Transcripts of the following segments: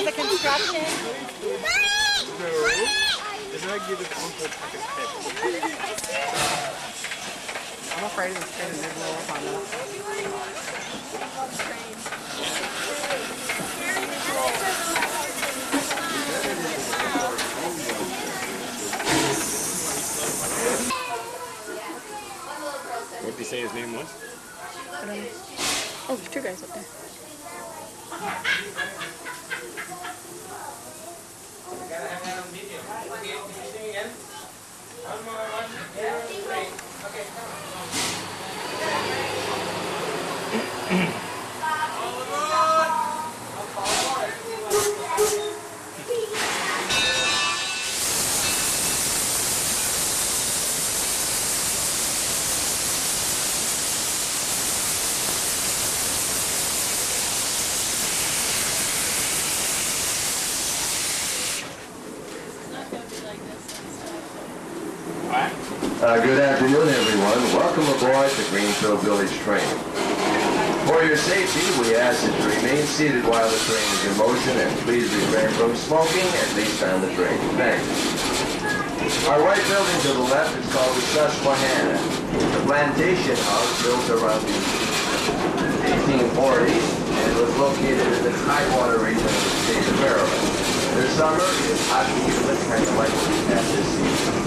because of construction? I'm afraid of this train is blow up on us. What did you say his name was? I don't know. Oh, there's two guys up there. Good afternoon, everyone. Welcome aboard the Greenfield Village train. For your safety, we ask that you remain seated while the train is in motion, and please refrain from smoking, at least on the train. Thanks. Our white building to the left is called the Susquehanna. The plantation house built around the 1840s and was located in the tidewater region of the state of Maryland. The summer is hot and humid, kind of like what we have this season.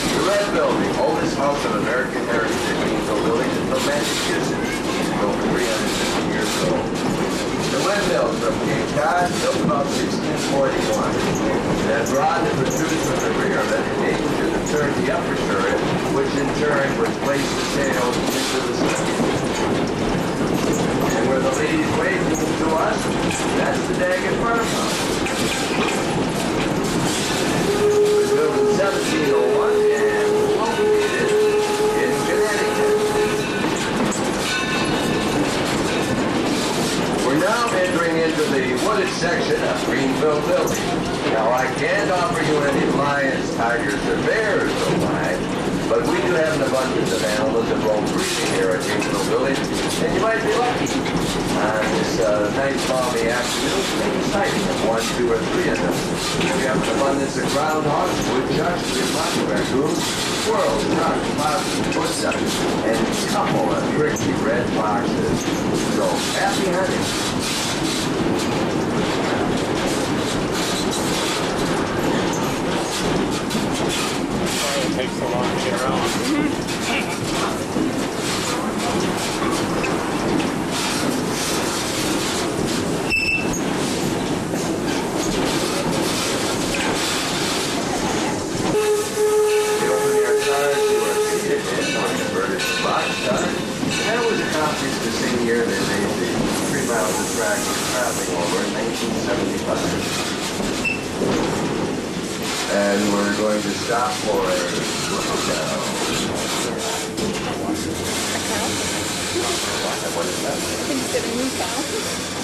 The red building, oldest house of American heritage at Greenfield Village, is from Massachusetts, over 350 years old. The windmill from Cape Cod, built about 1641. That rod that protrudes from the rear of it enables you to turn the upper turret, which in turn would place the sails into the sun. And where the ladies waving to us, that's the Daggett farmhouse. It was built in 1701 and located in Connecticut. We're now entering into the wooded section of Greenfield Village. Now, I can't offer you any lions, tigers, or bears alive, but we do have an abundance of animals that roam freely here at Greenfield Village, and you might be lucky on this nice balmy afternoon to make a sighting of 1, 2, or 3 of them. We have an abundance of groundhogs, woodchucks, remote raccoons, squirrels, ducks, possums, woodchucks, and a couple of tricky red foxes. So, happy hunting. Sorry it takes so long to get around. That was accomplished the same year they made the 3 miles of track we're traveling over in 1975. And we're going to stop for a cow. What is that?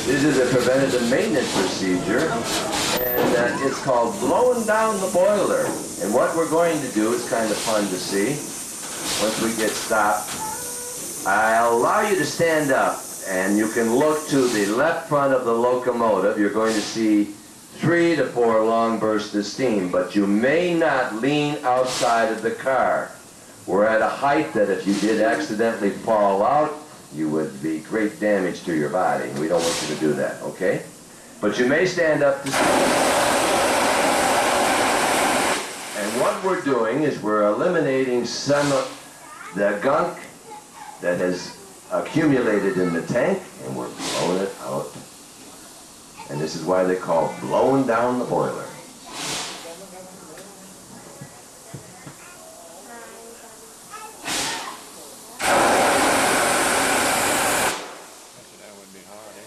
This is a preventative maintenance procedure, and it's called blowing down the boiler. And what we're going to do is kind of fun to see. Once we get stopped, I'll allow you to stand up, and you can look to the left front of the locomotive. You're going to see 3 to 4 long bursts of steam, but you may not lean outside of the car. We're at a height that if you did accidentally fall out, you would be great damage to your body. We don't want you to do that, okay? But you may stand up to see. And what we're doing is we're eliminating some of the gunk that has accumulated in the tank, and we're blowing it out. And this is why they call blowing down the boiler. That would be hard, eh?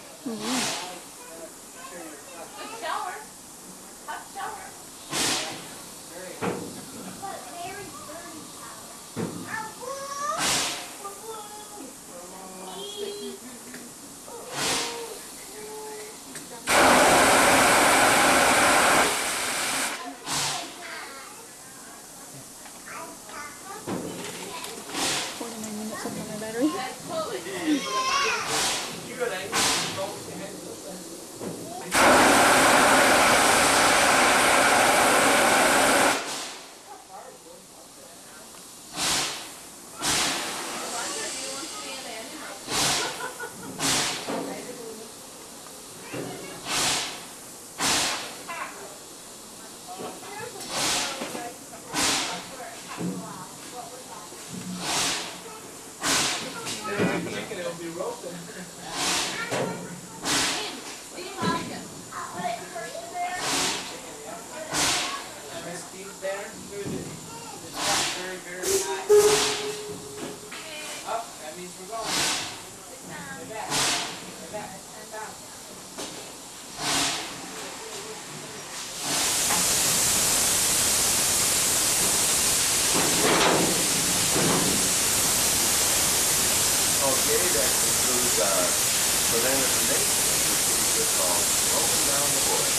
preventative maintenance procedure called slowing down the boiler.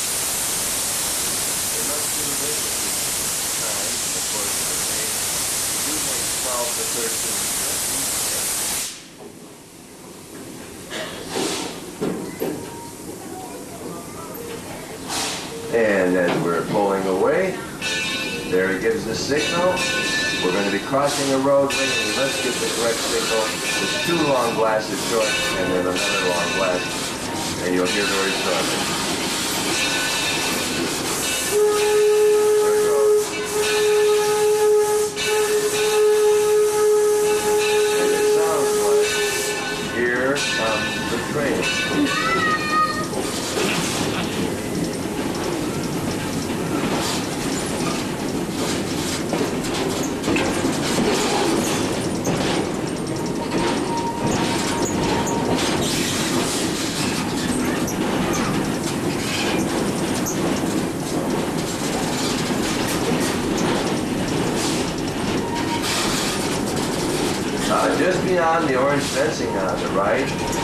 We must do this at least 6 times in the course of the day. We do make 12 to 13 trips each day. And as we're pulling away, there it gives the signal. We're going to be crossing a roadway, and we must give the correct signal. There's 2 long blasted short, and then another long blast, and you'll hear very shortly. There it goes. And it sounds like, here comes the train. Just beyond the orange fencing on the right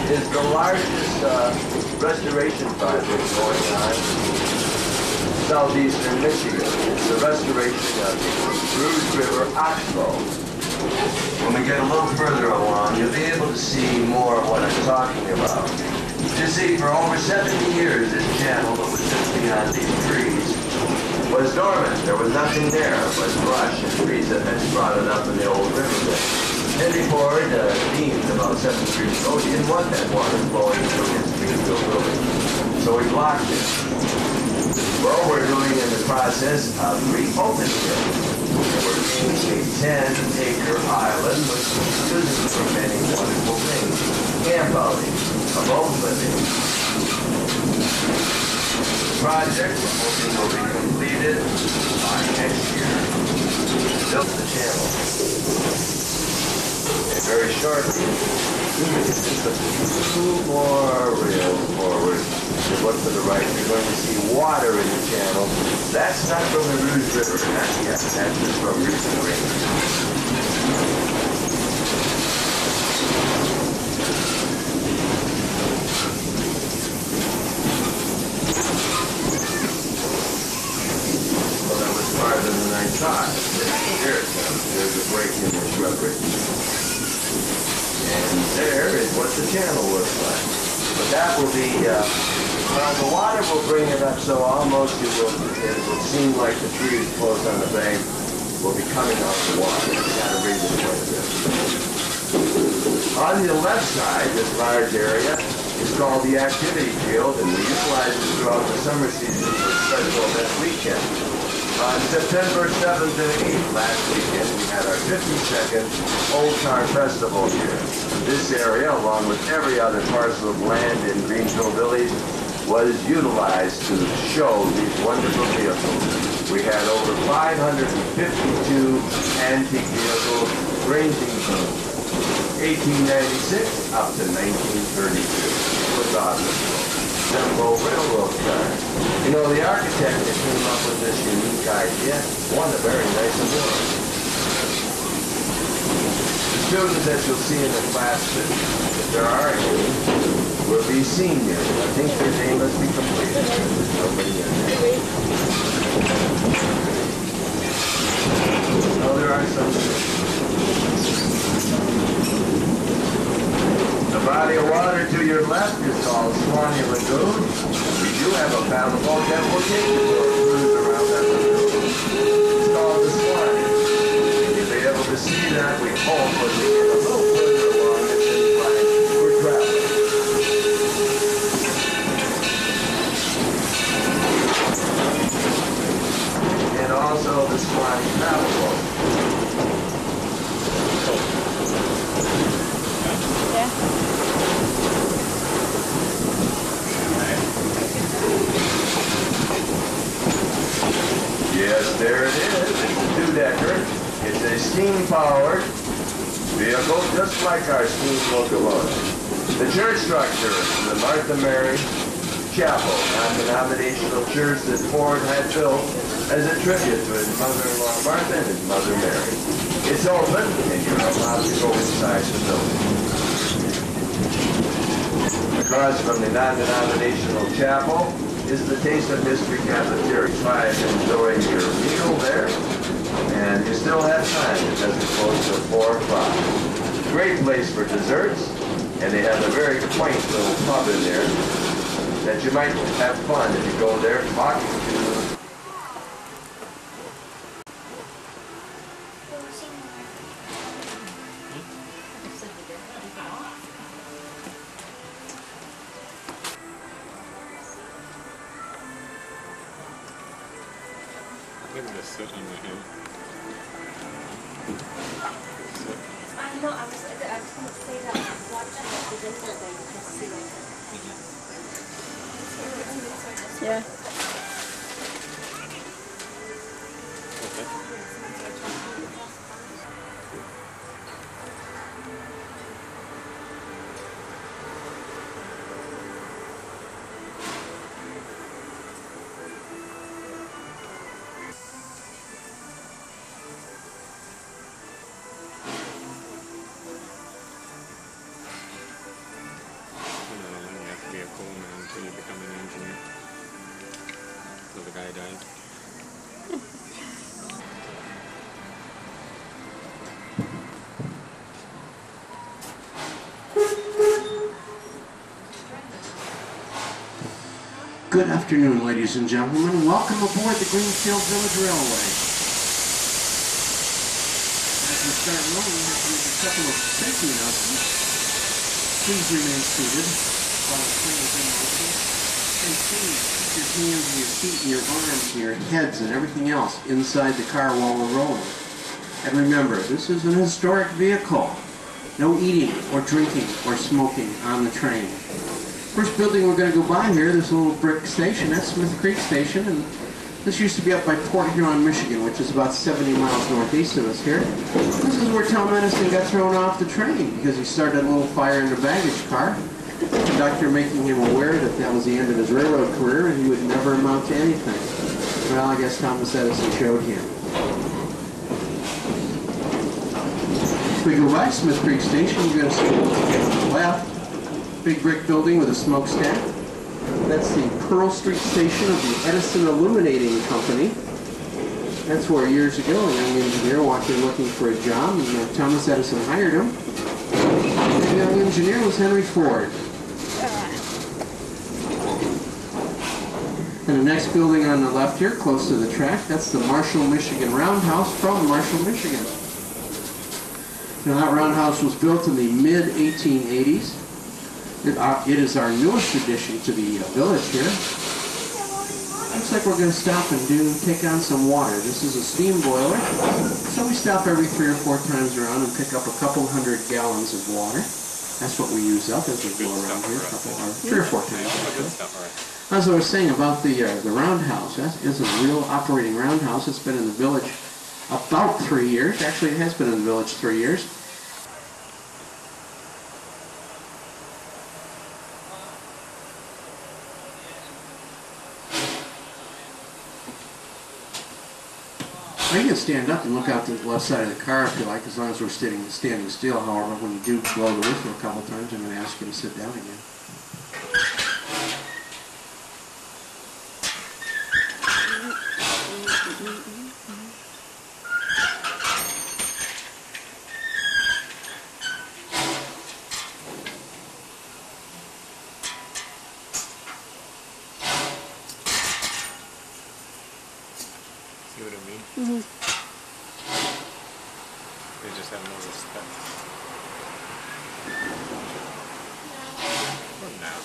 is the largest restoration project going on in southeastern Michigan. It's the restoration of the Rouge River oxbow. When we get a little further along, you'll be able to see more of what I'm talking about. You see, for over 70 years, this channel that was just beyond these trees was dormant. There was nothing there but brush and trees that had sprouted up in the old riverbed. Henry Ford deemed about 7 years ago he didn't want that water flowing through his Greenfield building, so he blocked it. Well, we're doing in the process of reopening it. We're making a 10-acre island which is used for many wonderful things. Camp outing, abode living. The project, we're hoping, will be completed by next year. Built the channel. And very shortly, just a 2 more rails forward. If you look to the right, you're going to see water in the channel. That's not from the Rouge River, not yet. That's just from recent rain. Well, that was farther than I thought. Here it comes. There's a break in the shrubbery. And there is what the channel looks like. But that will be, the water will bring it up so almost it will seem like the trees close on the bank will be coming off the water. You've got to raise it quite a bit. On the left side, this large area is called the activity field, and we utilize it throughout the summer season for special event weekend. On September 7th and 8th last weekend, we had our 52nd Old Car Festival here. This area, along with every other parcel of land in Greenfield Village, was utilized to show these wonderful vehicles. We had over 552 antique vehicles ranging from 1896 up to 1932. It was awesome. Simple railroad car. You know, the architect that came up with this unique idea won a very nice award. The students that you'll see in the class, if there are any, will be seniors. I think their day must be completed. There's nobody in there. No, there are some. The body of water to your left is called Swanee Lagoon. We do have a paddleboat that will take you for a cruise around that lagoon. It's called the Swanee. And you'll be able to see that, we hope, when we get a little further along and then find we're traveling. And also the Swanee paddleboat. Yeah. Yes, there it is. It's a 2-decker. It's a steam-powered vehicle, just like our steam locomotive. The church structure is the Martha Mary Chapel, non-denominational church that Ford had built as a tribute to his mother-in-law Martha and his mother Mary. It's open, and you're allowed to go inside the building. across from the non-denominational chapel is the Taste of Mystery Cafeteria. Try and enjoy your meal there. And you still have time. It doesn't close till 4 o'clock. Great place for desserts. And they have a very quaint little pub in there that you might have fun if you go there talking to. Look at this sit on the hill. I know, I was going to say that watching the video that you can see it. Yeah. Be a coal man until you become an engineer. So the guy died. Good afternoon, ladies and gentlemen. Welcome aboard the Greenfield Village Railway. As we start rolling, we have to make a couple of safety announcements. Please remain seated while the train is in motion. And please keep your hands and your feet and your arms and your heads and everything else inside the car while we're rolling. And remember, this is an historic vehicle. No eating or drinking or smoking on the train. First building we're going to go by here, this little brick station, that's Smith Creek Station, and this used to be up by Port Huron, Michigan, which is about 70 miles northeast of us here. This is where Tom Edison got thrown off the train because he started a little fire in the baggage car. The conductor making him aware that that was the end of his railroad career and he would never amount to anything. Well, I guess Thomas Edison showed him. If we go by Smith Creek Station, you're going to see on the left, big brick building with a smokestack. That's the Pearl Street station of the Edison Illuminating Company. That's where years ago a young engineer walked in looking for a job, and Thomas Edison hired him. The young engineer was Henry Ford. And the next building on the left here, close to the track, that's the Marshall, Michigan Roundhouse from Marshall, Michigan. Now that roundhouse was built in the mid-1880s. It is our newest addition to the village here. Looks like we're going to stop and take on some water. This is a steam boiler, so we stop every 3 or 4 times around and pick up a couple hundred gallons of water. That's what we use up as we go around here, 3 or 4 times. As I was saying about the roundhouse, that is a real operating roundhouse. It's been in the village about 3 years. Actually, it has been in the village 3 years. You can stand up and look out to the left side of the car if you like, as long as we're standing still. However, when you do blow the whistle a couple times, I'm going to ask you to sit down again. See what I mean? Mm-hmm. They just have no respect. What now?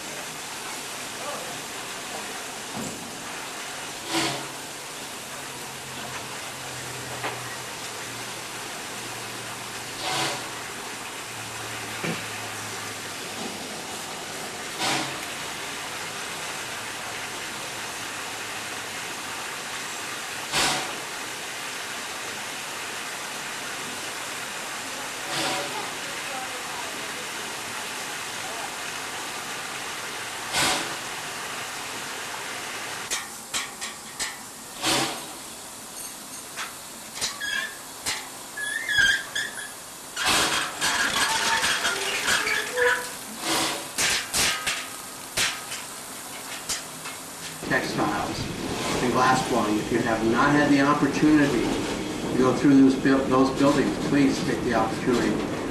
textiles and glass blowing. If you have not had the opportunity to go through those buildings, please take the opportunity.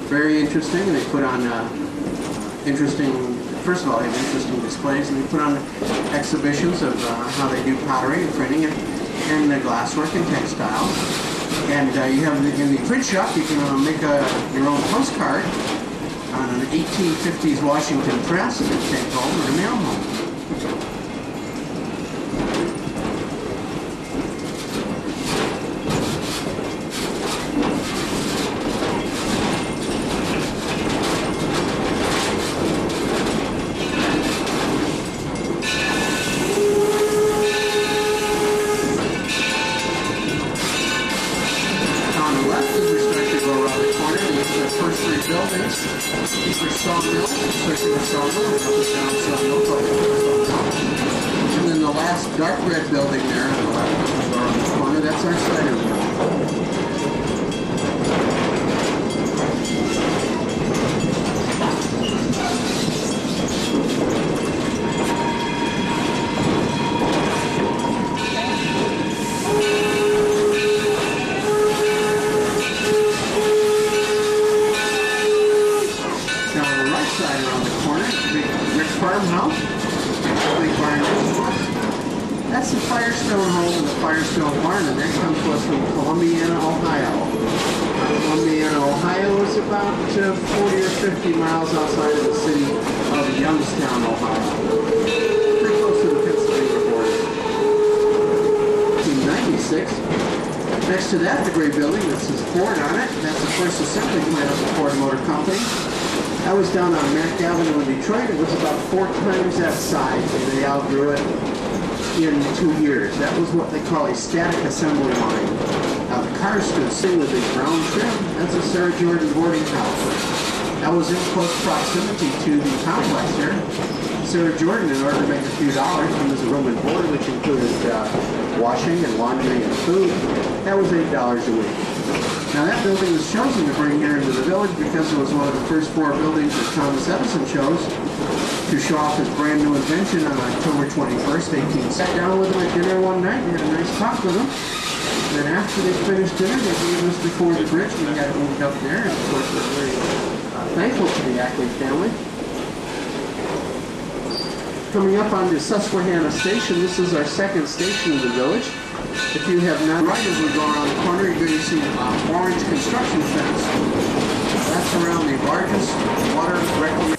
Very interesting, and they put on first of all, they have interesting displays, and they put on exhibitions of how they do pottery and printing and glasswork and textiles. And you have in the print shop, you can make your own postcard on an 1850s Washington press and take home or mail home. And then the last dark red building there on the left, or on the corner, that's our cider mill. Farmhouse, big barn. That's the Firestone home and the Firestone barn, and that comes to us from Columbiana, Ohio. Columbiana, Ohio is about 40 or 50 miles outside of the city of Youngstown, Ohio. Pretty close to the Pennsylvania border. 1996. Next to that, the gray building that says Ford on it. That's the first assembly plant of the Ford Motor Company. That was down on Mack Avenue in Detroit. It was about 4 times that size, and they outgrew it in 2 years. That was what they call a static assembly line. Now the cars stood still with a brown trim. That's a Sarah Jordan boarding house. That was in close proximity to the complex here. Sarah Jordan, in order to make a few dollars, used a room and board, which included washing and laundry and food. That was $8 a week. Now that building was chosen to bring here into the village because it was one of the first 4 buildings that Thomas Edison chose to show off his brand new invention on October 21st, 18. Sat down with him at dinner one night and had a nice talk with him. And then after they finished dinner, they gave us before the bridge, and we got moved up there. And of course, we're very thankful to the Ackley family. Coming up on the Susquehanna Station, this is our second station in the village. If you have not, right as we go around the corner, you're going to see an orange construction fence. That's around the largest water reclamation